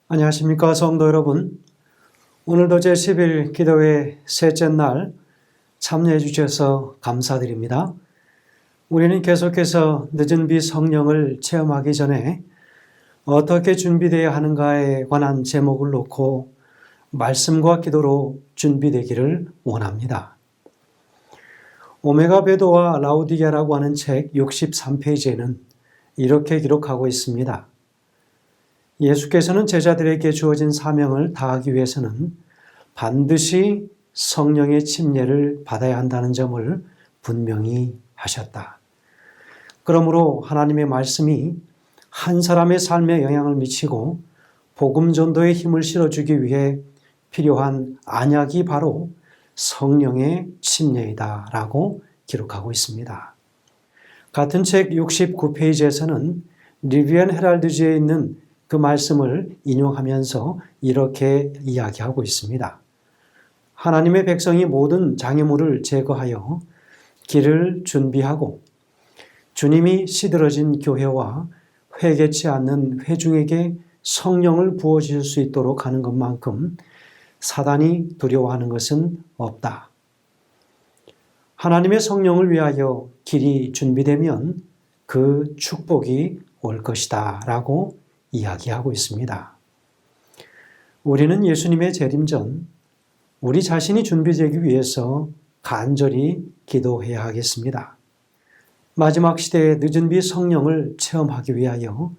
안녕하십니까 성도 여러분. 오늘도 제10일 기도회 셋째 날 참여해 주셔서 감사드립니다. 우리는 계속해서 늦은 비 성령을 체험하기 전에 어떻게 준비되어야 하는가에 관한 제목을 놓고 말씀과 기도로 준비되기를 원합니다. 오메가 베도와 라우디게라고 하는 책 63페이지에는 이렇게 기록하고 있습니다. 예수께서는 제자들에게 주어진 사명을 다하기 위해서는 반드시 성령의 침례를 받아야 한다는 점을 분명히 하셨다. 그러므로 하나님의 말씀이 한 사람의 삶에 영향을 미치고 복음 전도에 힘을 실어주기 위해 필요한 안약이 바로 성령의 침례이다 라고 기록하고 있습니다. 같은 책 69페이지에서는 리비안 헤랄드지에 있는 그 말씀을 인용하면서 이렇게 이야기하고 있습니다. 하나님의 백성이 모든 장애물을 제거하여 길을 준비하고 주님이 시들어진 교회와 회개치 않는 회중에게 성령을 부어주실 수 있도록 하는 것만큼 사단이 두려워하는 것은 없다. 하나님의 성령을 위하여 길이 준비되면 그 축복이 올 것이다 라고 이야기하고 있습니다. 우리는 예수님의 재림 전 우리 자신이 준비되기 위해서 간절히 기도해야 하겠습니다. 마지막 시대의 늦은 비 성령을 체험하기 위하여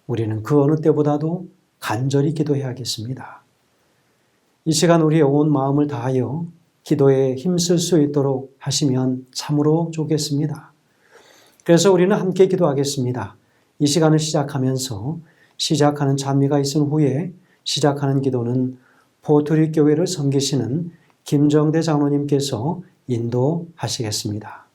우리는 그 어느 때보다도 간절히 기도해야 하겠습니다. 이 시간 우리의 온 마음을 다하여 기도에 힘쓸 수 있도록 하시면 참으로 좋겠습니다. 그래서 우리는 함께 기도하겠습니다. 이 시간을 시작하면서 시작하는 찬미가 있은 후에 시작하는 기도는 포트리 교회를 섬기시는 김정대 장로님께서 인도하시겠습니다.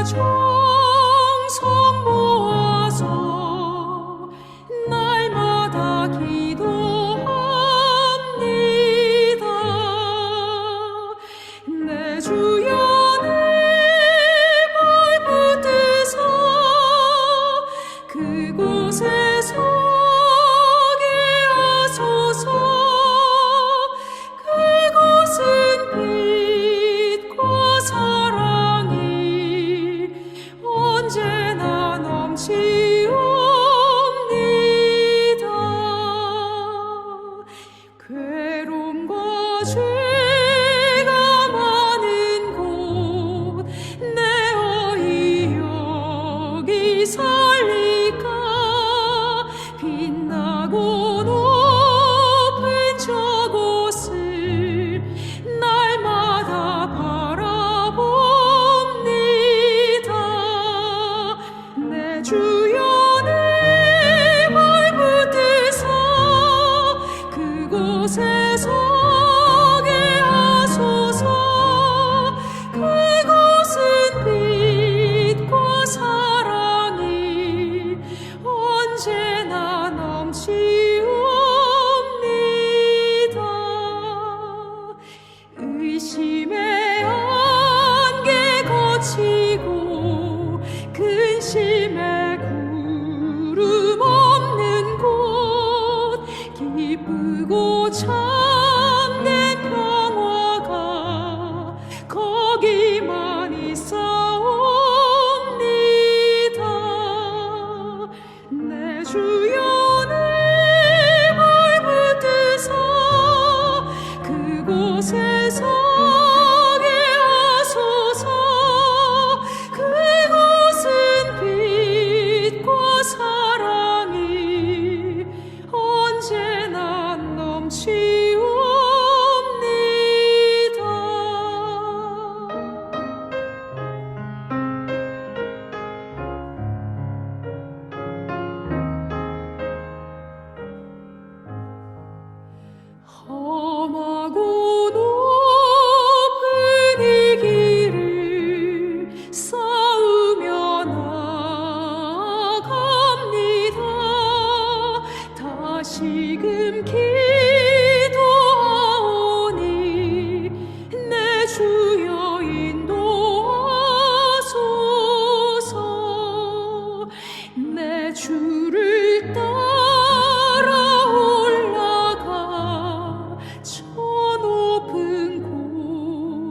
정성 모아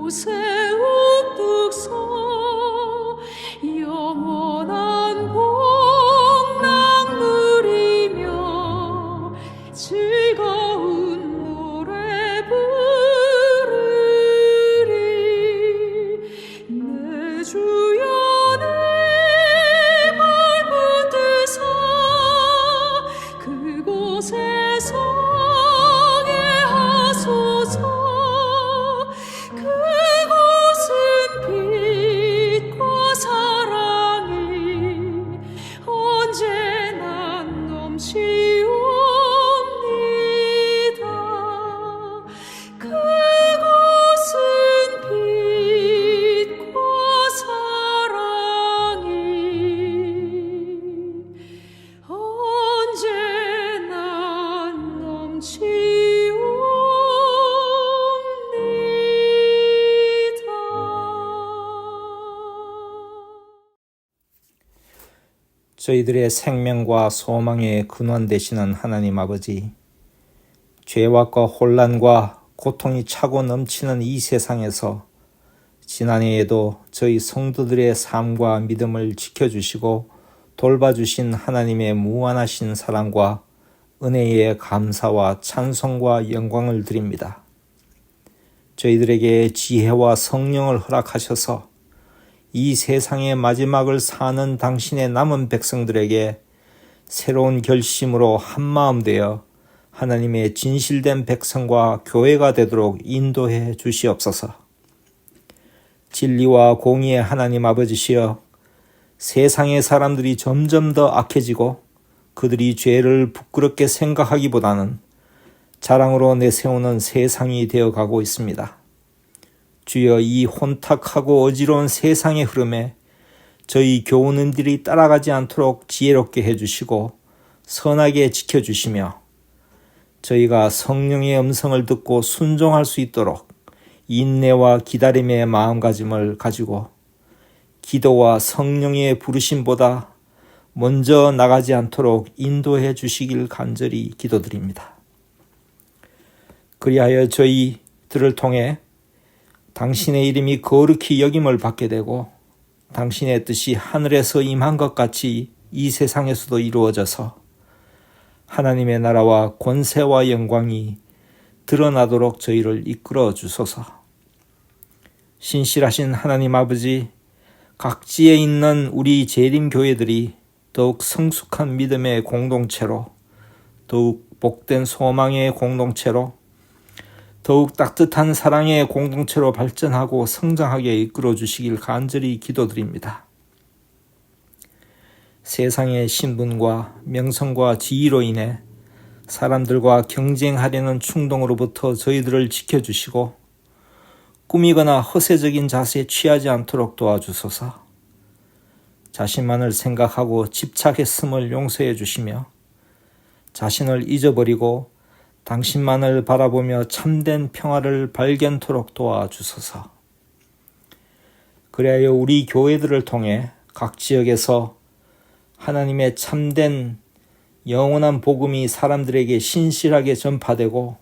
그곳에 우뚝 서 영원한 복락 누리며 즐거운 노래 부르리. 내 주여 내 발 붙드사 그곳에 서게 하소서. 그곳은 빛과 사랑이 언제나 넘치옵니다. 그곳은 빛과 사랑이 언제나 저희들의 생명과 소망의 근원 되시는 하나님 아버지, 죄악과 혼란과 고통이 차고 넘치는 이 세상에서 지난해에도 저희 성도들의 삶과 믿음을 지켜주시고 돌봐주신 하나님의 무한하신 사랑과 은혜에 감사와 찬송과 영광을 드립니다. 저희들에게 지혜와 성령을 허락하셔서 이 세상의 마지막을 사는 당신의 남은 백성들에게 새로운 결심으로 한마음 되어 하나님의 진실된 백성과 교회가 되도록 인도해 주시옵소서. 진리와 공의의 하나님 아버지시여, 세상의 사람들이 점점 더 악해지고 그들이 죄를 부끄럽게 생각하기보다는 자랑으로 내세우는 세상이 되어가고 있습니다. 주여, 이 혼탁하고 어지러운 세상의 흐름에 저희 교우님들이 따라가지 않도록 지혜롭게 해주시고 선하게 지켜주시며 저희가 성령의 음성을 듣고 순종할 수 있도록 인내와 기다림의 마음가짐을 가지고 기도와 성령의 부르심보다 먼저 나가지 않도록 인도해 주시길 간절히 기도드립니다. 그리하여 저희들을 통해 당신의 이름이 거룩히 여김을 받게 되고 당신의 뜻이 하늘에서 임한 것 같이 이 세상에서도 이루어져서 하나님의 나라와 권세와 영광이 드러나도록 저희를 이끌어 주소서. 신실하신 하나님 아버지, 각지에 있는 우리 재림교회들이 더욱 성숙한 믿음의 공동체로, 더욱 복된 소망의 공동체로, 더욱 따뜻한 사랑의 공동체로 발전하고 성장하게 이끌어 주시길 간절히 기도드립니다. 세상의 신분과 명성과 지위로 인해 사람들과 경쟁하려는 충동으로부터 저희들을 지켜주시고 꾸미거나 허세적인 자세에 취하지 않도록 도와주소서. 자신만을 생각하고 집착했음을 용서해 주시며 자신을 잊어버리고 당신만을 바라보며 참된 평화를 발견토록 도와주소서. 그리하여 우리 교회들을 통해 각 지역에서 하나님의 참된 영원한 복음이 사람들에게 신실하게 전파되고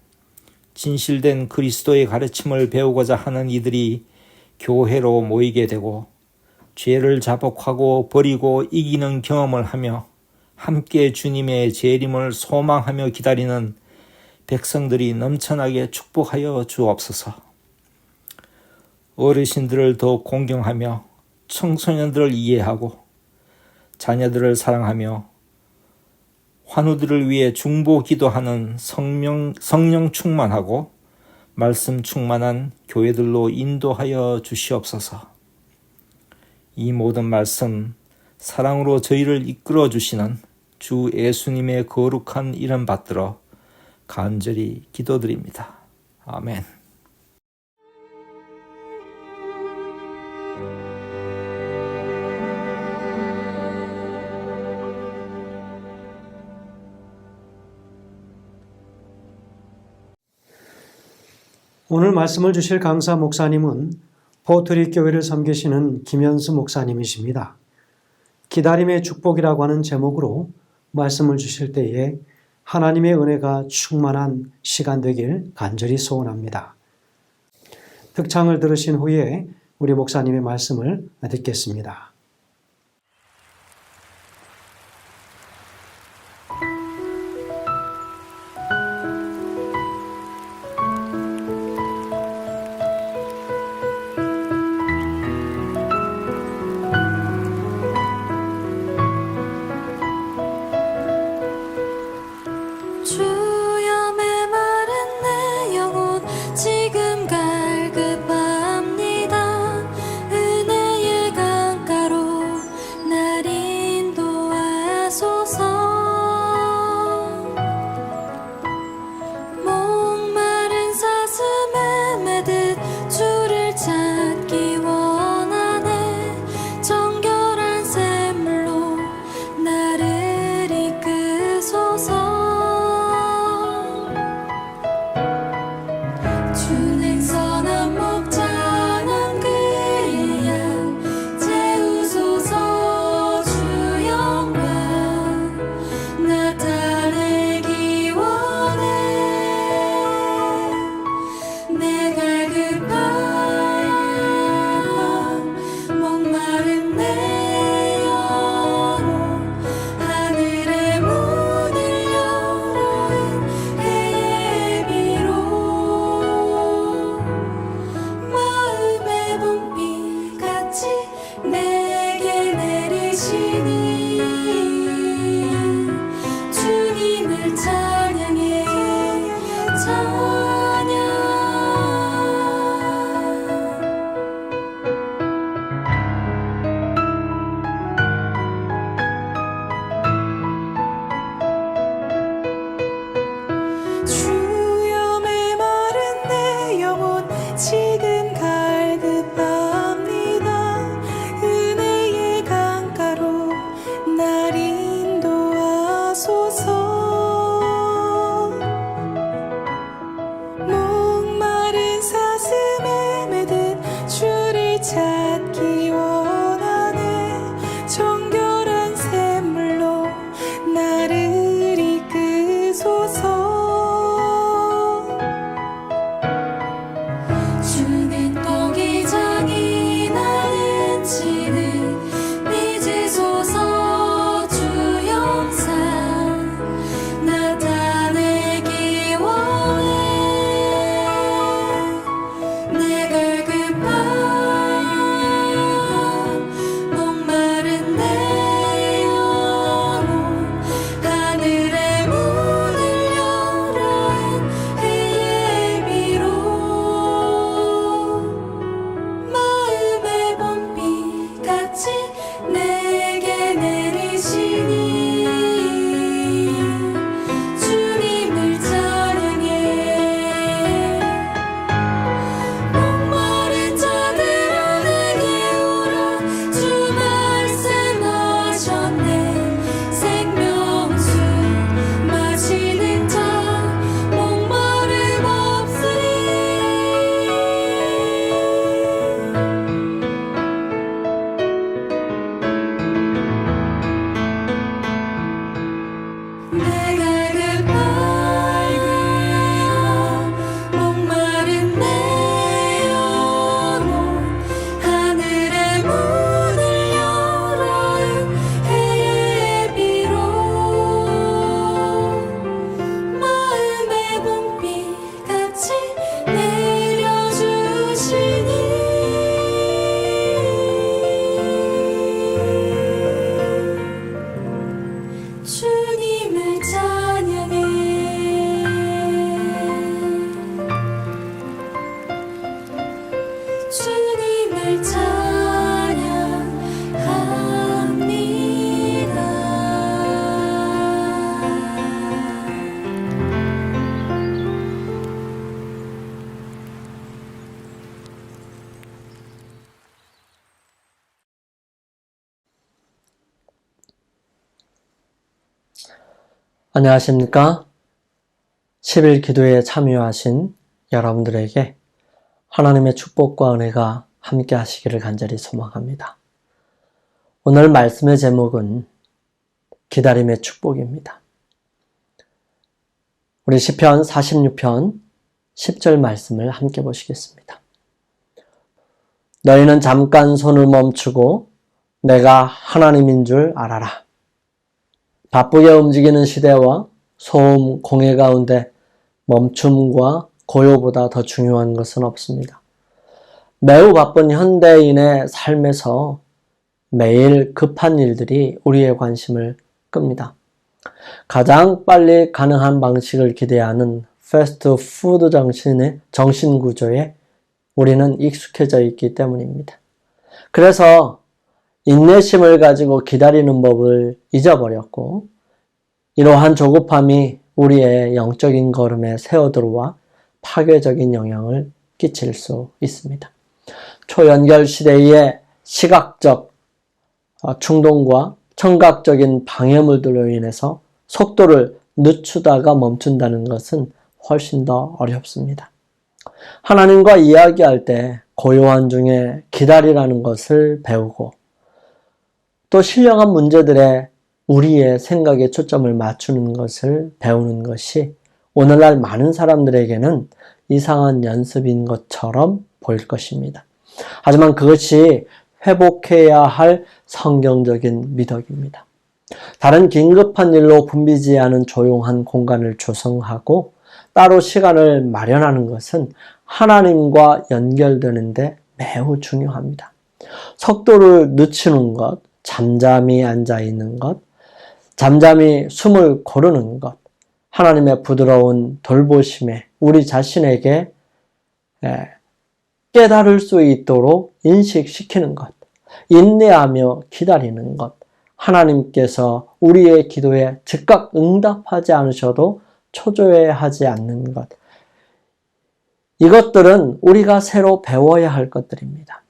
진실된 그리스도의 가르침을 배우고자 하는 이들이 교회로 모이게 되고 죄를 자복하고 버리고 이기는 경험을 하며 함께 주님의 재림을 소망하며 기다리는 백성들이 넘쳐나게 축복하여 주옵소서. 어르신들을 더 공경하며 청소년들을 이해하고 자녀들을 사랑하며 환우들을 위해 중보 기도하는 성령 충만하고 말씀 충만한 교회들로 인도하여 주시옵소서. 이 모든 말씀 사랑으로 저희를 이끌어 주시는 주 예수님의 거룩한 이름 받들어 간절히 기도드립니다. 아멘. 오늘 말씀을 주실 강사 목사님은 포트리 교회를 섬기시는 김현수 목사님이십니다. 기다림의 축복이라고 하는 제목으로 말씀을 주실 때에 하나님의 은혜가 충만한 시간 되길 간절히 소원합니다. 특창을 들으신 후에 우리 목사님의 말씀을 듣겠습니다. 주여 메마른 내 영혼 지금 갈급합니다. 은혜의 강가로 날 인도하소서. 목마른 사슴에 매듯 주를 찾기 원하네. 정결한 샘물로 나를 이끄소서. 주는 선한 목자는 그의 양 채우소서. 주 영광 나타내기 원해. 내 갈급한 목마른 내 영혼 하늘의 문을 열어 은혜의 비로 마음의 봄비같이 내게 내리시니 주님을 찬양해 찬양. 주여 메마른 내 영혼 지금 갈급합니다. 은혜의 강가로 날 인도하소서. 목마른 사슴에 매듯 주를 찾기 원하네. 정결한 샘물로 나를 이끄소서. 주는 토기장이 나는 치는 빚으소서. 주 영상 나타내기 원해. 내 갈급한 목마른 내 영혼 하늘의 문을 열어 은혜의 비로 마음의 봄비같이 내게 내리시니 주님을 찬양해. 목마른 자들아 내게 오라. 주 말씀하셨네. 생명수 마시는 자 목마름 없으리. 내 갈급한 목마른 내 영혼 하늘의 문을 열어 은혜의 비로 마음의 봄비같이 내려주시니 주님을 찬양해. 주님을 안녕하십니까? 10일 기도에 참여하신 여러분들에게 하나님의 축복과 은혜가 함께 하시기를 간절히 소망합니다. 오늘 말씀의 제목은 기다림의 축복입니다. 우리 시편 46편 10절 말씀을 함께 보시겠습니다. 너희는 잠깐 손을 멈추고 내가 하나님인 줄 알아라. 바쁘게 움직이는 시대와 소음, 공해 가운데 멈춤과 고요보다 더 중요한 것은 없습니다. 매우 바쁜 현대인의 삶에서 매일 급한 일들이 우리의 관심을 끕니다. 가장 빨리 가능한 방식을 기대하는 패스트푸드 정신 구조에 우리는 익숙해져 있기 때문입니다. 그래서 인내심을 가지고 기다리는 법을 잊어버렸고, 이러한 조급함이 우리의 영적인 걸음에 새어들어와 파괴적인 영향을 끼칠 수 있습니다. 초연결 시대의 시각적 충동과 청각적인 방해물들로 인해서 속도를 늦추다가 멈춘다는 것은 훨씬 더 어렵습니다. 하나님과 이야기할 때 고요한 중에 기다리라는 것을 배우고, 또 신령한 문제들에 우리의 생각에 초점을 맞추는 것을 배우는 것이 오늘날 많은 사람들에게는 이상한 연습인 것처럼 보일 것입니다. 하지만 그것이 회복해야 할 성경적인 미덕입니다. 다른 긴급한 일로 붐비지 않은 조용한 공간을 조성하고 따로 시간을 마련하는 것은 하나님과 연결되는데 매우 중요합니다. 속도를 늦추는 것, 잠잠히 앉아 있는 것, 잠잠히 숨을 고르는 것, 하나님의 부드러운 돌보심에 우리 자신에게 깨달을 수 있도록 인식시키는 것, 인내하며 기다리는 것, 하나님께서 우리의 기도에 즉각 응답하지 않으셔도 초조해하지 않는 것, 이것들은 우리가 새로 배워야 할 것들입니다.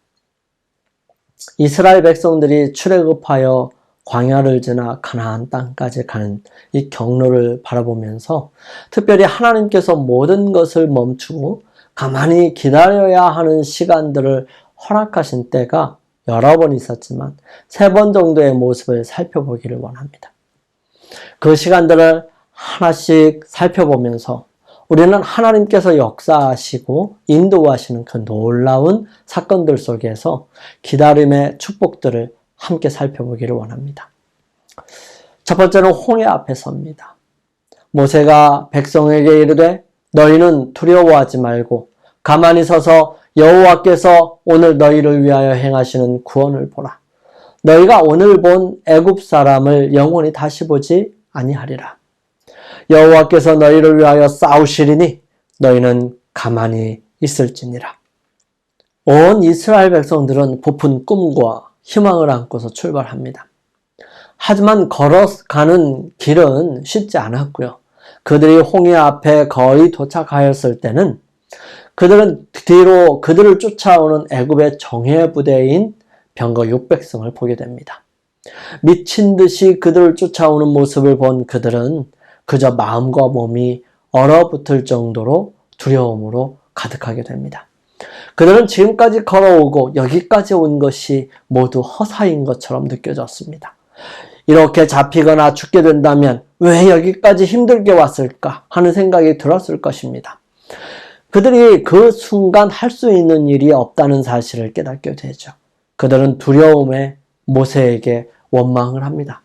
이스라엘 백성들이 출애굽하여 광야를 지나 가나안 땅까지 가는 이 경로를 바라보면서 특별히 하나님께서 모든 것을 멈추고 가만히 기다려야 하는 시간들을 허락하신 때가 여러 번 있었지만 3번 정도의 모습을 살펴보기를 원합니다. 그 시간들을 하나씩 살펴보면서 우리는 하나님께서 역사하시고 인도하시는 그 놀라운 사건들 속에서 기다림의 축복들을 함께 살펴보기를 원합니다. 첫 번째는 홍해 앞에 섭니다. 모세가 백성에게 이르되 너희는 두려워하지 말고 가만히 서서 여호와께서 오늘 너희를 위하여 행하시는 구원을 보라. 너희가 오늘 본 애굽 사람을 영원히 다시 보지 아니하리라. 여호와께서 너희를 위하여 싸우시리니 너희는 가만히 있을지니라. 온 이스라엘 백성들은 부푼 꿈과 희망을 안고서 출발합니다. 하지만 걸어가는 길은 쉽지 않았고요. 그들이 홍해 앞에 거의 도착하였을 때는 그들은 뒤로 그들을 쫓아오는 애굽의 정예 부대인 병거 600승을 보게 됩니다. 미친 듯이 그들을 쫓아오는 모습을 본 그들은 그저 마음과 몸이 얼어붙을 정도로 두려움으로 가득하게 됩니다. 그들은 지금까지 걸어오고 여기까지 온 것이 모두 허사인 것처럼 느껴졌습니다. 이렇게 잡히거나 죽게 된다면 왜 여기까지 힘들게 왔을까 하는 생각이 들었을 것입니다. 그들이 그 순간 할 수 있는 일이 없다는 사실을 깨닫게 되죠. 그들은 두려움에 모세에게 원망을 합니다.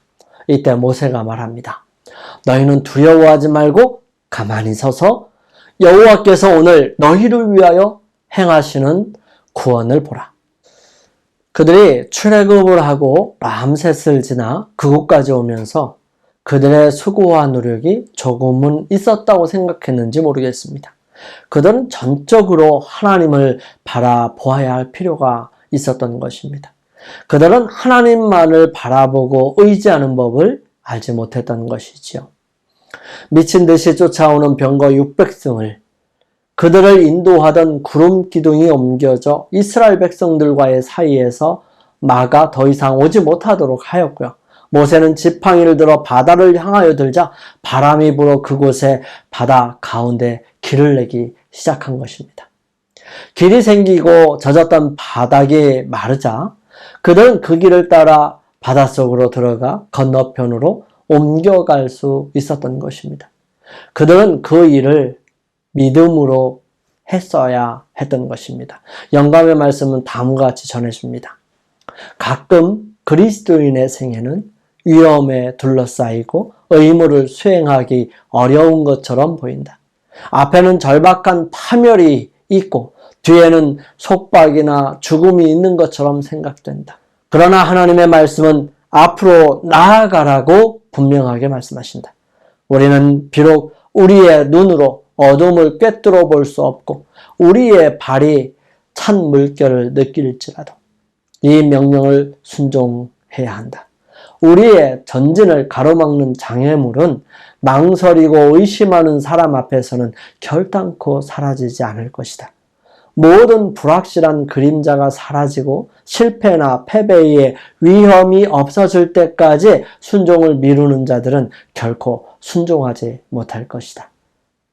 이때 모세가 말합니다. 너희는 두려워하지 말고 가만히 서서 여호와께서 오늘 너희를 위하여 행하시는 구원을 보라. 그들이 출애굽을 하고 람셋을 지나 그곳까지 오면서 그들의 수고와 노력이 조금은 있었다고 생각했는지 모르겠습니다. 그들은 전적으로 하나님을 바라보아야 할 필요가 있었던 것입니다. 그들은 하나님만을 바라보고 의지하는 법을 알지 못했던 것이지요. 미친 듯이 쫓아오는 병거 600승을 그들을 인도하던 구름 기둥이 옮겨져 이스라엘 백성들과의 사이에서 막아 더 이상 오지 못하도록 하였고요. 모세는 지팡이를 들어 바다를 향하여 들자 바람이 불어 그곳에 바다 가운데 길을 내기 시작한 것입니다. 길이 생기고 젖었던 바닥이 마르자 그들은 그 길을 따라 바닷속으로 들어가 건너편으로 옮겨갈 수 있었던 것입니다. 그들은 그 일을 믿음으로 했어야 했던 것입니다. 영감의 말씀은 다음과 같이 전해줍니다. 가끔 그리스도인의 생애는 위험에 둘러싸이고 의무를 수행하기 어려운 것처럼 보인다. 앞에는 절박한 파멸이 있고 뒤에는 속박이나 죽음이 있는 것처럼 생각된다. 그러나 하나님의 말씀은 앞으로 나아가라고 분명하게 말씀하신다. 우리는 비록 우리의 눈으로 어둠을 꿰뚫어 볼 수 없고 우리의 발이 찬 물결을 느낄지라도 이 명령을 순종해야 한다. 우리의 전진을 가로막는 장애물은 망설이고 의심하는 사람 앞에서는 결단코 사라지지 않을 것이다. 모든 불확실한 그림자가 사라지고 실패나 패배의 위험이 없어질 때까지 순종을 미루는 자들은 결코 순종하지 못할 것이다.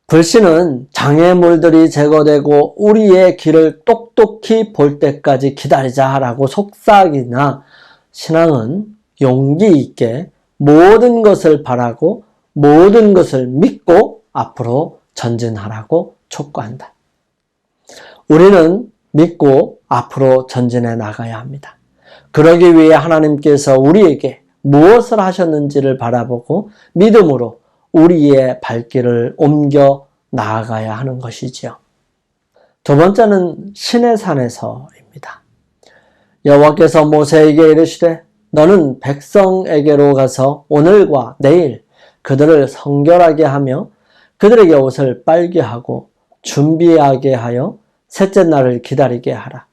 불신은 장애물들이 제거되고 우리의 길을 똑똑히 볼 때까지 기다리자라고 속삭이나 신앙은 용기 있게 모든 것을 바라고 모든 것을 믿고 앞으로 전진하라고 촉구한다. 우리는 믿고 앞으로 전진해 나가야 합니다. 그러기 위해 하나님께서 우리에게 무엇을 하셨는지를 바라보고 믿음으로 우리의 발길을 옮겨 나아가야 하는 것이지요. 두 번째는 신의 산에서입니다. 여호와께서 모세에게 이르시되 너는 백성에게로 가서 오늘과 내일 그들을 성결하게 하며 그들에게 옷을 빨게 하고 준비하게 하여 셋째 날을 기다리게 하라.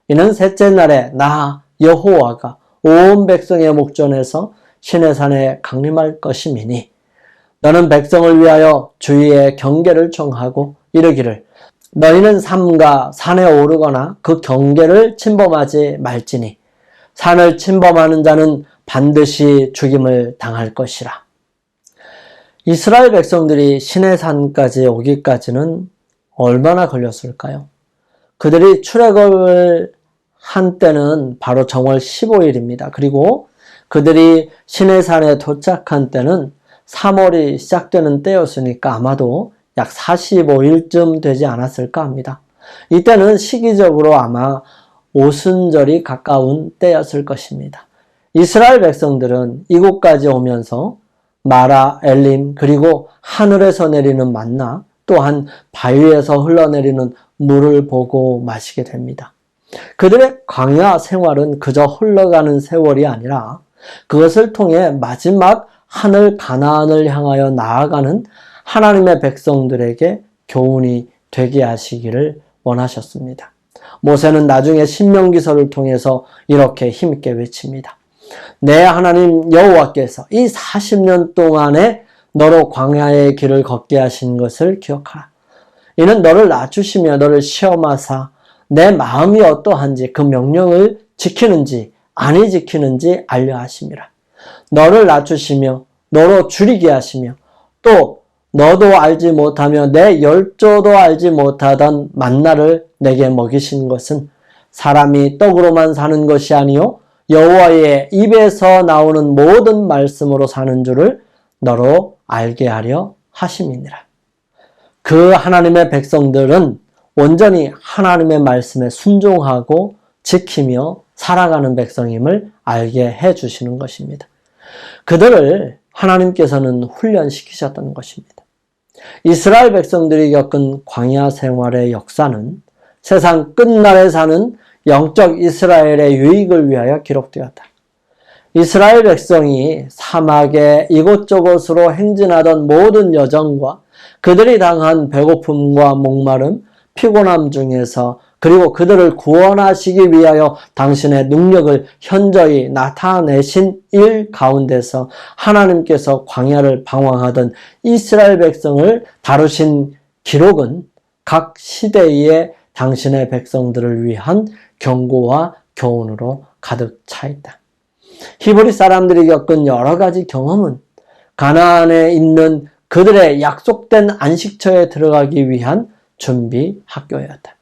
이는 셋째 날에 나 여호와가 온 백성의 목전에서 신의 산에 강림할 것임이니 너는 백성을 위하여 주의의 경계를 청하고 이르기를 너희는 삼가 산에 오르거나 그 경계를 침범하지 말지니 산을 침범하는 자는 반드시 죽임을 당할 것이라. 이스라엘 백성들이 신의 산까지 오기까지는 얼마나 걸렸을까요? 그들이 출애굽을 한 때는 바로 정월 15일입니다. 그리고 그들이 신의 산에 도착한 때는 3월이 시작되는 때였으니까 아마도 약 45일쯤 되지 않았을까 합니다. 이때는 시기적으로 아마 오순절이 가까운 때였을 것입니다. 이스라엘 백성들은 이곳까지 오면서 마라, 엘림, 그리고 하늘에서 내리는 만나, 또한 바위에서 흘러내리는 물을 보고 마시게 됩니다. 그들의 광야 생활은 그저 흘러가는 세월이 아니라 그것을 통해 마지막 하늘 가나안을 향하여 나아가는 하나님의 백성들에게 교훈이 되게 하시기를 원하셨습니다. 모세는 나중에 신명기서를 통해서 이렇게 힘있게 외칩니다. 내 하나님 여호와께서 이 40년 동안에 너로 광야의 길을 걷게 하신 것을 기억하라. 이는 너를 낮추시며 너를 시험하사 내 마음이 어떠한지 그 명령을 지키는지 아니 지키는지 알려 하심이라. 너를 낮추시며 너로 줄이게 하시며 또 너도 알지 못하며 내 열조도 알지 못하던 만나를 내게 먹이신 것은 사람이 떡으로만 사는 것이 아니요 여호와의 입에서 나오는 모든 말씀으로 사는 줄을 너로 알게 하려 하심이니라. 그 하나님의 백성들은 온전히 하나님의 말씀에 순종하고 지키며 살아가는 백성임을 알게 해주시는 것입니다. 그들을 하나님께서는 훈련시키셨던 것입니다. 이스라엘 백성들이 겪은 광야 생활의 역사는 세상 끝날에 사는 영적 이스라엘의 유익을 위하여 기록되었다. 이스라엘 백성이 사막에 이곳저곳으로 행진하던 모든 여정과 그들이 당한 배고픔과 목마름, 피곤함 중에서 그리고 그들을 구원하시기 위하여 당신의 능력을 현저히 나타내신 일 가운데서 하나님께서 광야를 방황하던 이스라엘 백성을 다루신 기록은 각 시대의 당신의 백성들을 위한 경고와 교훈으로 가득 차 있다. 히브리 사람들이 겪은 여러 가지 경험은 가나안에 있는 그들의 약속된 안식처에 들어가기 위한 준비 학교였다.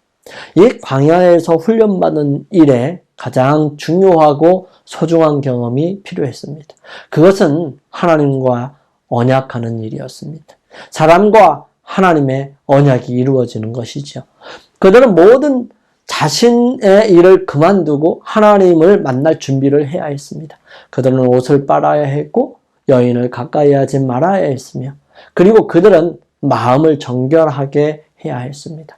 이 광야에서 훈련받는 일에 가장 중요하고 소중한 경험이 필요했습니다. 그것은 하나님과 언약하는 일이었습니다. 사람과 하나님의 언약이 이루어지는 것이죠. 그들은 모든 자신의 일을 그만두고 하나님을 만날 준비를 해야 했습니다. 그들은 옷을 빨아야 했고 여인을 가까이 하지 말아야 했으며 그리고 그들은 마음을 정결하게 해야 했습니다.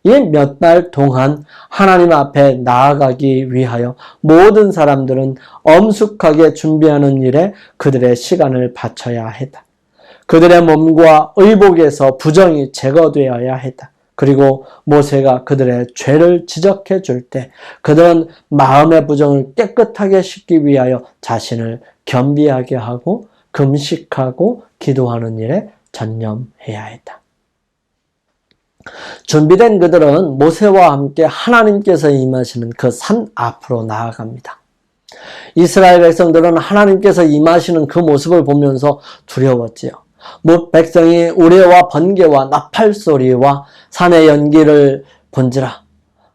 이 몇 달 동안 하나님 앞에 나아가기 위하여 모든 사람들은 엄숙하게 준비하는 일에 그들의 시간을 바쳐야 했다. 그들의 몸과 의복에서 부정이 제거되어야 했다. 그리고 모세가 그들의 죄를 지적해 줄 때 그들은 마음의 부정을 깨끗하게 씻기 위하여 자신을 겸비하게 하고 금식하고 기도하는 일에 전념해야 했다. 준비된 그들은 모세와 함께 하나님께서 임하시는 그 산 앞으로 나아갑니다. 이스라엘 백성들은 하나님께서 임하시는 그 모습을 보면서 두려웠지요. 백성이 우레와 번개와 나팔 소리와 산의 연기를 본지라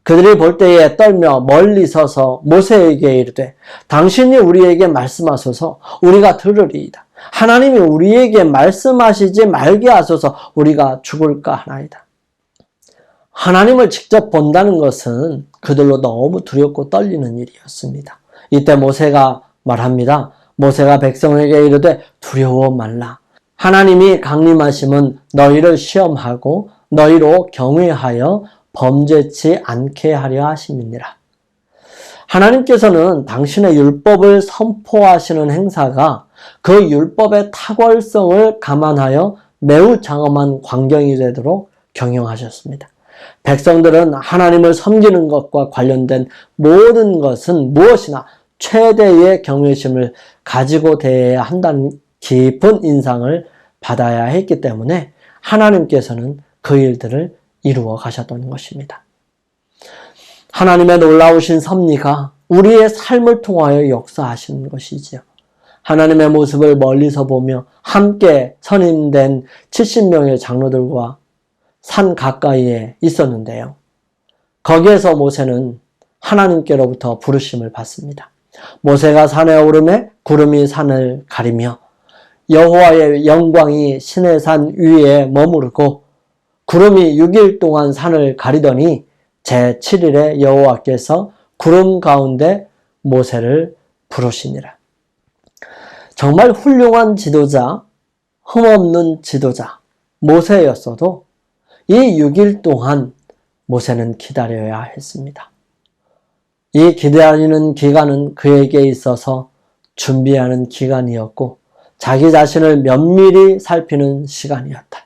그들이 볼 때에 떨며 멀리 서서 모세에게 이르되 당신이 우리에게 말씀하소서 우리가 들으리이다. 하나님이 우리에게 말씀하시지 말게 하소서 우리가 죽을까 하나이다. 하나님을 직접 본다는 것은 그들로 너무 두렵고 떨리는 일이었습니다. 이때 모세가 말합니다. 모세가 백성에게 이르되 두려워 말라. 하나님이 강림하심은 너희를 시험하고 너희로 경외하여 범죄치 않게 하려 하심이니라. 하나님께서는 당신의 율법을 선포하시는 행사가 그 율법의 탁월성을 감안하여 매우 장엄한 광경이 되도록 경영하셨습니다. 백성들은 하나님을 섬기는 것과 관련된 모든 것은 무엇이나 최대의 경외심을 가지고 대해야 한다는 깊은 인상을 받아야 했기 때문에 하나님께서는 그 일들을 이루어 가셨던 것입니다. 하나님의 놀라우신 섭리가 우리의 삶을 통하여 역사하시는 것이지요. 하나님의 모습을 멀리서 보며 함께 선임된 70명의 장로들과 산 가까이에 있었는데요. 거기에서 모세는 하나님께로부터 부르심을 받습니다. 모세가 산에 오르매 구름이 산을 가리며 여호와의 영광이 시내산 위에 머무르고 구름이 6일 동안 산을 가리더니 제7일에 여호와께서 구름 가운데 모세를 부르시니라. 정말 훌륭한 지도자, 흠없는 지도자 모세였어도 이 6일 동안 모세는 기다려야 했습니다. 이 기다리는 기간은 그에게 있어서 준비하는 기간이었고 자기 자신을 면밀히 살피는 시간이었다.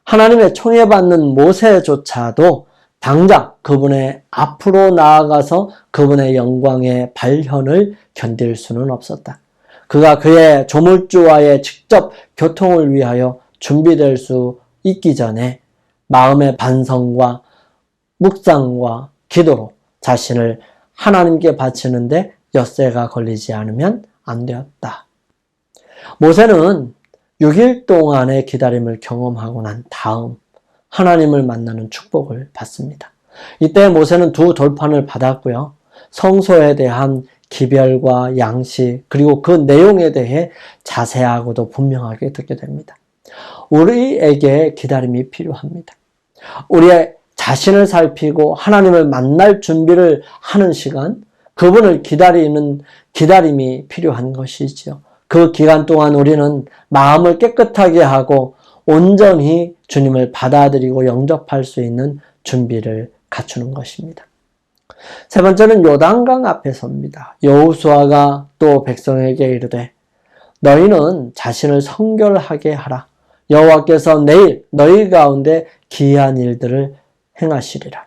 하나님의 총애받는 모세조차도 당장 그분의 앞으로 나아가서 그분의 영광의 발현을 견딜 수는 없었다. 그가 그의 조물주와의 직접 교통을 위하여 준비될 수 있기 전에 마음의 반성과 묵상과 기도로 자신을 하나님께 바치는데 엿새가 걸리지 않으면 안 되었다. 모세는 6일 동안의 기다림을 경험하고 난 다음 하나님을 만나는 축복을 받습니다. 이때 모세는 두 돌판을 받았고요. 성소에 대한 기별과 양식 그리고 그 내용에 대해 자세하고도 분명하게 듣게 됩니다. 우리에게 기다림이 필요합니다. 우리의 자신을 살피고 하나님을 만날 준비를 하는 시간, 그분을 기다리는 기다림이 필요한 것이지요. 그 기간 동안 우리는 마음을 깨끗하게 하고 온전히 주님을 받아들이고 영접할 수 있는 준비를 갖추는 것입니다. 세 번째는 요단강 앞에 섭니다. 여호수아가 또 백성에게 이르되 너희는 자신을 성결하게 하라. 여호와께서 내일 너희 가운데 기이한 일들을 행하시리라.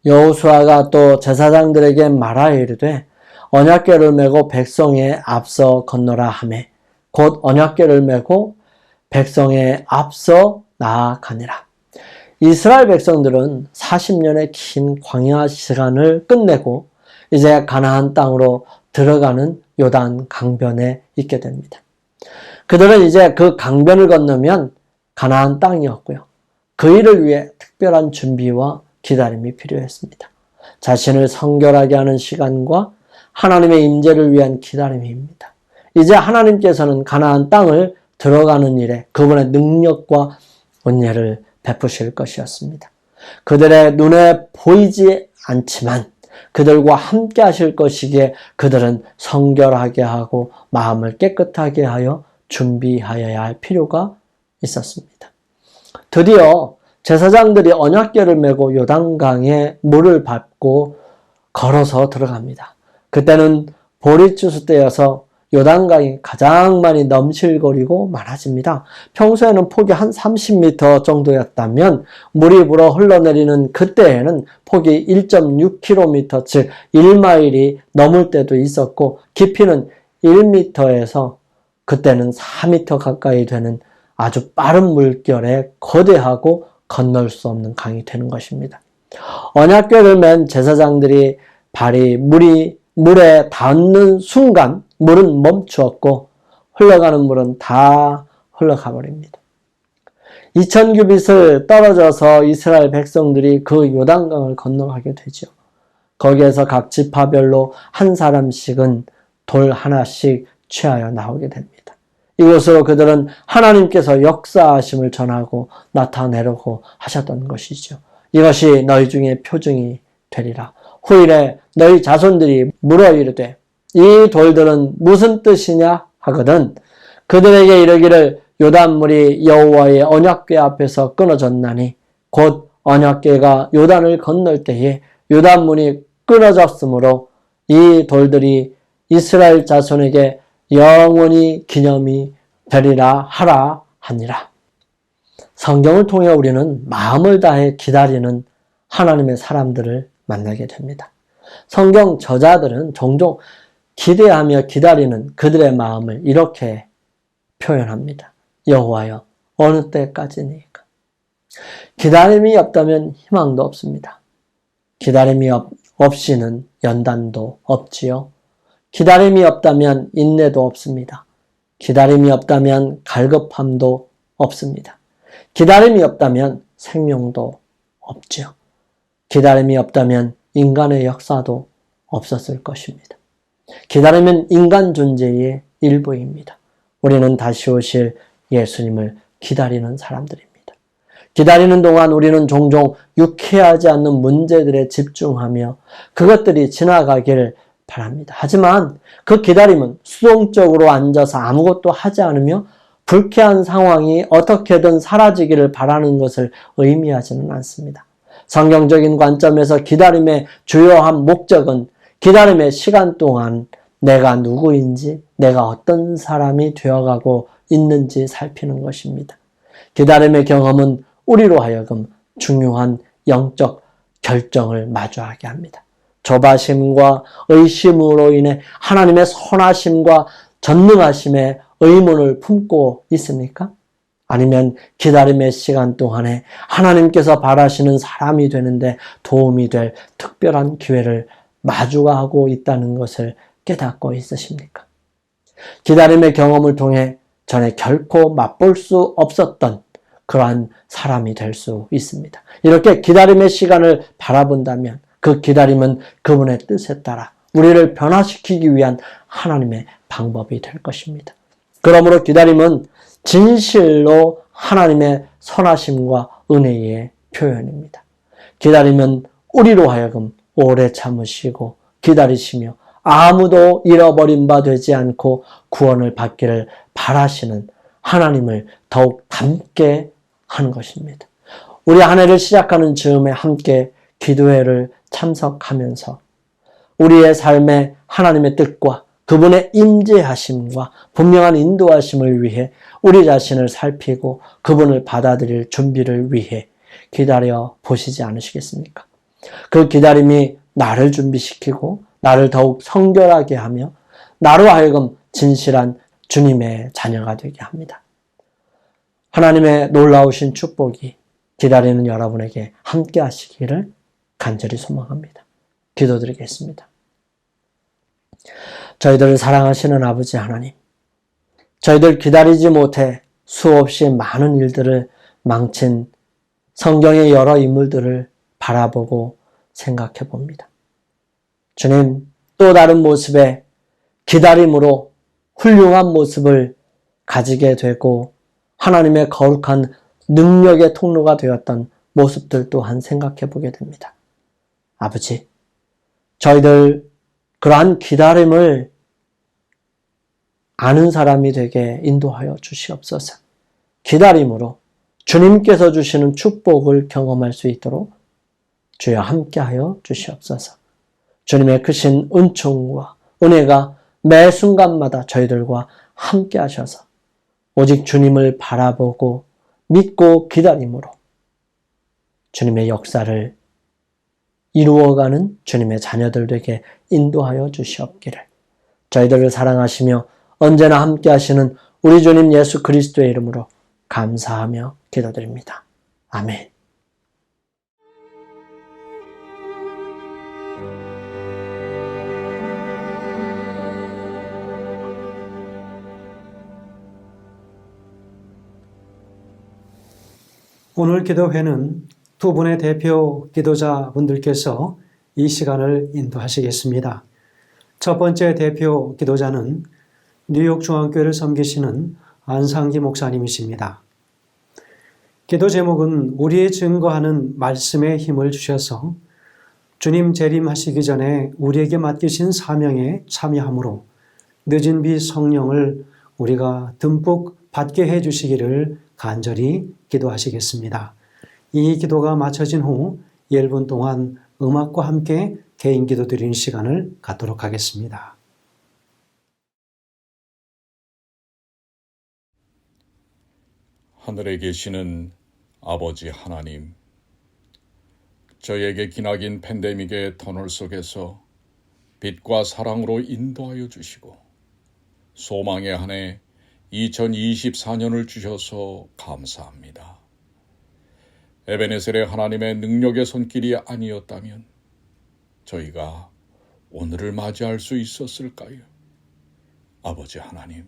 여호수아가 또 제사장들에게 말하여 이르되 언약궤를 메고 백성의 앞서 건너라 하매 곧 언약궤를 메고 백성의 앞서 나아가니라. 이스라엘 백성들은 40년의 긴 광야 시간을 끝내고 이제 가나안 땅으로 들어가는 요단 강변에 있게 됩니다. 그들은 이제 그 강변을 건너면 가나안 땅이었고요. 그 일을 위해 특별한 준비와 기다림이 필요했습니다. 자신을 성결하게 하는 시간과 하나님의 임재를 위한 기다림입니다. 이제 하나님께서는 가나안 땅을 들어가는 일에 그분의 능력과 은혜를 베푸실 것이었습니다. 그들의 눈에 보이지 않지만 그들과 함께 하실 것이기에 그들은 성결하게 하고 마음을 깨끗하게 하여 준비하여야 할 필요가 있었습니다. 드디어 제사장들이 언약궤를 메고 요단강에 물을 밟고 걸어서 들어갑니다. 그때는 보리추수 때여서 요단강이 가장 많이 넘실거리고 많아집니다. 평소에는 폭이 한 30m 정도였다면 물이 불어 흘러내리는 그때에는 폭이 1.6km, 즉 1마일이 넘을 때도 있었고 깊이는 1m에서 그때는 4m 가까이 되는 아주 빠른 물결에 거대하고 건널 수 없는 강이 되는 것입니다. 언약궤를 맨 제사장들이 발이 물에 닿는 순간 물은 멈추었고 흘러가는 물은 다 흘러가 버립니다. 2000규빗을 떨어져서 이스라엘 백성들이 그 요단강을 건너가게 되죠. 거기에서 각 지파별로 한 사람씩은 돌 하나씩 취하여 나오게 됩니다. 이곳으로 그들은 하나님께서 역사하심을 전하고 나타내려고 하셨던 것이죠. 이것이 너희 중에 표징이 되리라. 후일에 너희 자손들이 물어 이르되 이 돌들은 무슨 뜻이냐 하거든 그들에게 이르기를 요단물이 여호와의 언약궤 앞에서 끊어졌나니 곧 언약궤가 요단을 건널 때에 요단문이 끊어졌으므로 이 돌들이 이스라엘 자손에게 영원히 기념이 되리라 하라 하니라. 성경을 통해 우리는 마음을 다해 기다리는 하나님의 사람들을 만나게 됩니다. 성경 저자들은 종종 기대하며 기다리는 그들의 마음을 이렇게 표현합니다. 여호와여, 어느 때까지니까? 기다림이 없다면 희망도 없습니다. 기다림이 없이는 연단도 없지요. 기다림이 없다면 인내도 없습니다. 기다림이 없다면 갈급함도 없습니다. 기다림이 없다면 생명도 없지요. 기다림이 없다면 인간의 역사도 없었을 것입니다. 기다림은 인간 존재의 일부입니다. 우리는 다시 오실 예수님을 기다리는 사람들입니다. 기다리는 동안 우리는 종종 유쾌하지 않는 문제들에 집중하며 그것들이 지나가기를 바랍니다. 하지만 그 기다림은 수동적으로 앉아서 아무것도 하지 않으며 불쾌한 상황이 어떻게든 사라지기를 바라는 것을 의미하지는 않습니다. 성경적인 관점에서 기다림의 주요한 목적은 기다림의 시간 동안 내가 누구인지, 내가 어떤 사람이 되어가고 있는지 살피는 것입니다. 기다림의 경험은 우리로 하여금 중요한 영적 결정을 마주하게 합니다. 조바심과 의심으로 인해 하나님의 선하심과 전능하심에 의문을 품고 있습니까? 아니면 기다림의 시간 동안에 하나님께서 바라시는 사람이 되는데 도움이 될 특별한 기회를 마주하고 있다는 것을 깨닫고 있으십니까? 기다림의 경험을 통해 전에 결코 맛볼 수 없었던 그러한 사람이 될 수 있습니다. 이렇게 기다림의 시간을 바라본다면 그 기다림은 그분의 뜻에 따라 우리를 변화시키기 위한 하나님의 방법이 될 것입니다. 그러므로 기다림은 진실로 하나님의 선하심과 은혜의 표현입니다. 기다림은 우리로 하여금 오래 참으시고 기다리시며 아무도 잃어버린 바 되지 않고 구원을 받기를 바라시는 하나님을 더욱 닮게 하는 것입니다. 우리 한 해를 시작하는 즈음에 함께 기도회를 참석하면서 우리의 삶에 하나님의 뜻과 그분의 임재하심과 분명한 인도하심을 위해 우리 자신을 살피고 그분을 받아들일 준비를 위해 기다려 보시지 않으시겠습니까? 그 기다림이 나를 준비시키고 나를 더욱 성결하게 하며 나로 하여금 진실한 주님의 자녀가 되게 합니다. 하나님의 놀라우신 축복이 기다리는 여러분에게 함께 하시기를 간절히 소망합니다. 기도드리겠습니다. 저희들을 사랑하시는 아버지 하나님, 저희들 기다리지 못해 수없이 많은 일들을 망친 성경의 여러 인물들을 바라보고 생각해 봅니다. 주님, 또 다른 모습의 기다림으로 훌륭한 모습을 가지게 되고 하나님의 거룩한 능력의 통로가 되었던 모습들 또한 생각해 보게 됩니다. 아버지, 저희들 그러한 기다림을 아는 사람이 되게 인도하여 주시옵소서. 기다림으로 주님께서 주시는 축복을 경험할 수 있도록 주여 함께하여 주시옵소서. 주님의 크신 은총과 은혜가 매 순간마다 저희들과 함께 하셔서 오직 주님을 바라보고 믿고 기다림으로 주님의 역사를 이루어가는 주님의 자녀들 되게 인도하여 주시옵기를 저희들을 사랑하시며 언제나 함께 하시는 우리 주님 예수 그리스도의 이름으로 감사하며 기도드립니다. 아멘. 오늘 기도회는 두 분의 대표 기도자분들께서 이 시간을 인도하시겠습니다. 첫 번째 대표 기도자는 뉴욕 중앙교회를 섬기시는 안상기 목사님이십니다. 기도 제목은 우리의 증거하는 말씀에 힘을 주셔서 주님 재림하시기 전에 우리에게 맡기신 사명에 참여함으로 늦은 비 성령을 우리가 듬뿍 받게 해주시기를 간절히 기도하시겠습니다. 이 기도가 마쳐진 후 1분 동안 음악과 함께 개인 기도 드리는 시간을 갖도록 하겠습니다. 하늘에 계시는 아버지 하나님, 저에게 기나긴 팬데믹의 터널 속에서 빛과 사랑으로 인도하여 주시고 소망의 한 해 2024년을 주셔서 감사합니다. 에베네셀의 하나님의 능력의 손길이 아니었다면 저희가 오늘을 맞이할 수 있었을까요? 아버지 하나님,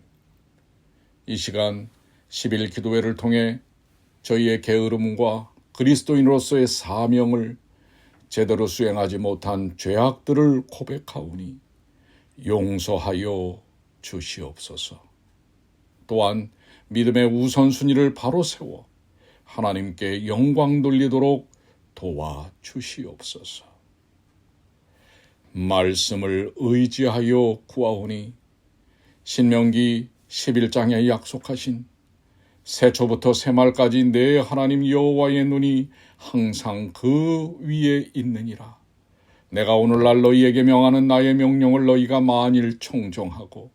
이 시간 10일 기도회를 통해 저희의 게으름과 그리스도인으로서의 사명을 제대로 수행하지 못한 죄악들을 고백하오니 용서하여 주시옵소서. 또한 믿음의 우선순위를 바로 세워 하나님께 영광 돌리도록 도와주시옵소서. 말씀을 의지하여 구하오니 신명기 11장에 약속하신 새초부터 새말까지 내 하나님 여호와의 눈이 항상 그 위에 있느니라. 내가 오늘날 너희에게 명하는 나의 명령을 너희가 만일 청종하고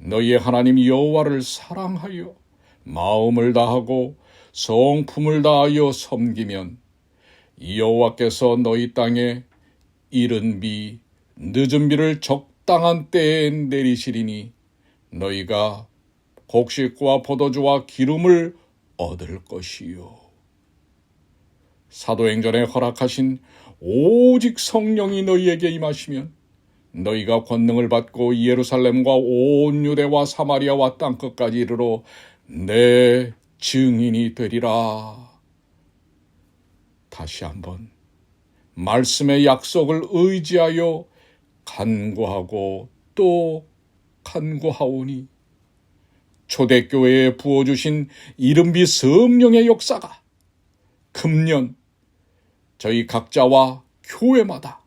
너희의 하나님 여호와를 사랑하여 마음을 다하고 성품을 다하여 섬기면 여호와께서 너희 땅에 이른 비 늦은 비를 적당한 때에 내리시리니 너희가 곡식과 포도주와 기름을 얻을 것이요. 사도행전에 허락하신 오직 성령이 너희에게 임하시면 너희가 권능을 받고 예루살렘과 온 유대와 사마리아와 땅끝까지 이르러 내 증인이 되리라. 다시 한번 말씀의 약속을 의지하여 간구하고 또 간구하오니 초대교회에 부어주신 이른비 성령의 역사가 금년 저희 각자와 교회마다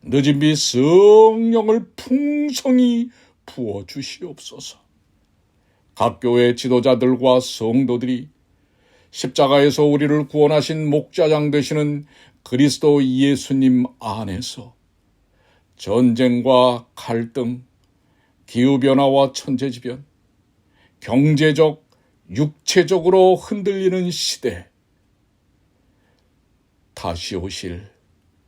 늦은 비 성령을 풍성히 부어주시옵소서. 각 교회 지도자들과 성도들이 십자가에서 우리를 구원하신 목자장 되시는 그리스도 예수님 안에서 전쟁과 갈등, 기후변화와 천재지변, 경제적, 육체적으로 흔들리는 시대, 다시 오실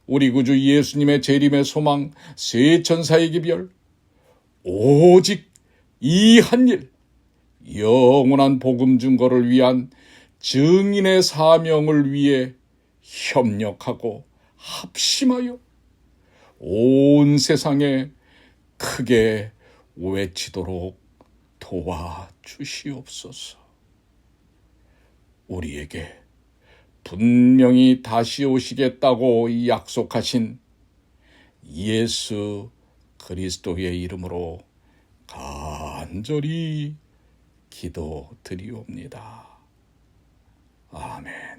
우리 구주 예수님의 재림의 소망, 새 천사의 기별, 오직 이 한 일, 영원한 복음 증거를 위한 증인의 사명을 위해 협력하고 합심하여 온 세상에 크게 외치도록 도와주시옵소서. 우리에게 분명히 다시 오시겠다고 약속하신 예수 그리스도의 이름으로 간절히 기도드리옵니다. 아멘.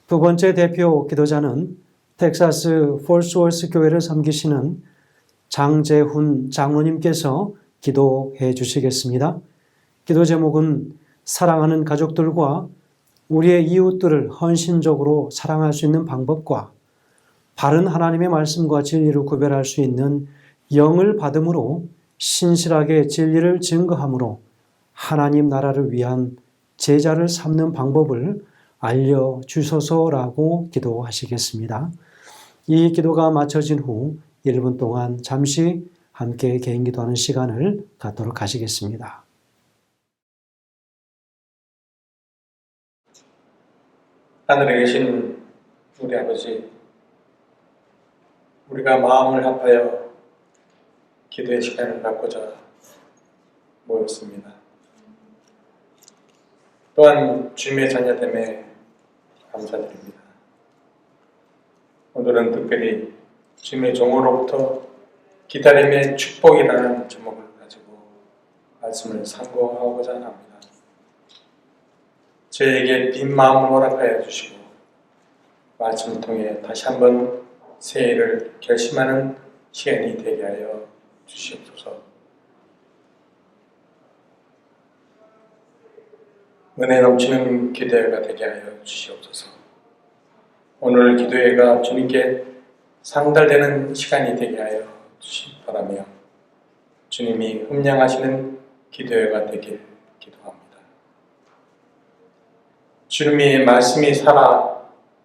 두 번째 대표 기도자는 텍사스 폴스워스 교회를 섬기시는 장재훈 장로님께서 기도해 주시겠습니다. 기도 제목은 사랑하는 가족들과 우리의 이웃들을 헌신적으로 사랑할 수 있는 방법과 바른 하나님의 말씀과 진리를 구별할 수 있는 영을 받음으로 신실하게 진리를 증거함으로 하나님 나라를 위한 제자를 삼는 방법을 알려주소서라고 기도하시겠습니다. 이 기도가 마쳐진 후 1분 동안 잠시 함께 개인 기도하는 시간을 갖도록 하시겠습니다. 하늘에 계신 우리 아버지, 우리가 마음을 합하여 기도의 시간을 갖고자 모였습니다. 또한 주님의 자녀됨에 감사드립니다. 오늘은 특별히 주님의 종으로부터 기다림의 축복이라는 제목을 가지고 말씀을 상고하고자 합니다. 저에게 빈 마음을 허락하여 주시고 말씀을 통해 다시 한번 새해를 결심하는 시간이 되게 하여 주시옵소서. 은혜 넘치는 기도회가 되게 하여 주시옵소서. 오늘 기도회가 주님께 상달되는 시간이 되게 하여 주시기 바라며 주님이 흠량하시는 기도회가 되길 기도합니다. 주님의 말씀이 살아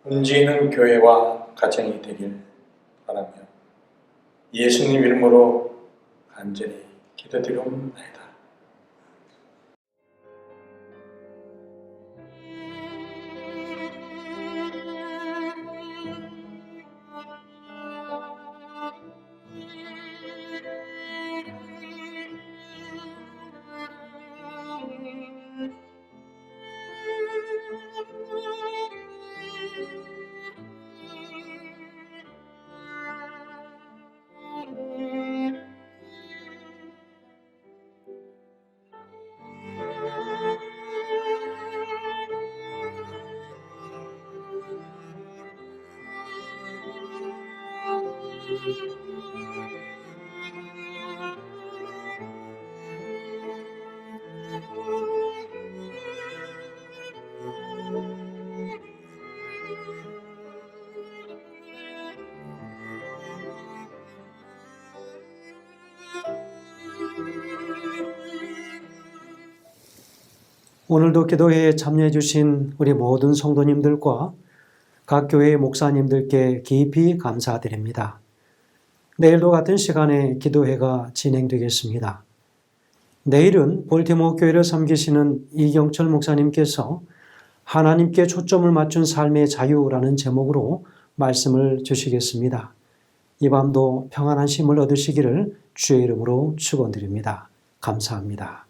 움직이는 교회와 가정이 되길 바라며 예수님 이름으로 간절히 기도드리옵나이다. 오늘도 기도회에 참여해 주신 우리 모든 성도님들과 각 교회의 목사님들께 깊이 감사드립니다. 내일도 같은 시간에 기도회가 진행되겠습니다. 내일은 볼티모어 교회를 섬기시는 이경철 목사님께서 하나님께 초점을 맞춘 삶의 자유라는 제목으로 말씀을 주시겠습니다. 이 밤도 평안한 쉼을 얻으시기를 주의 이름으로 축원드립니다. 감사합니다.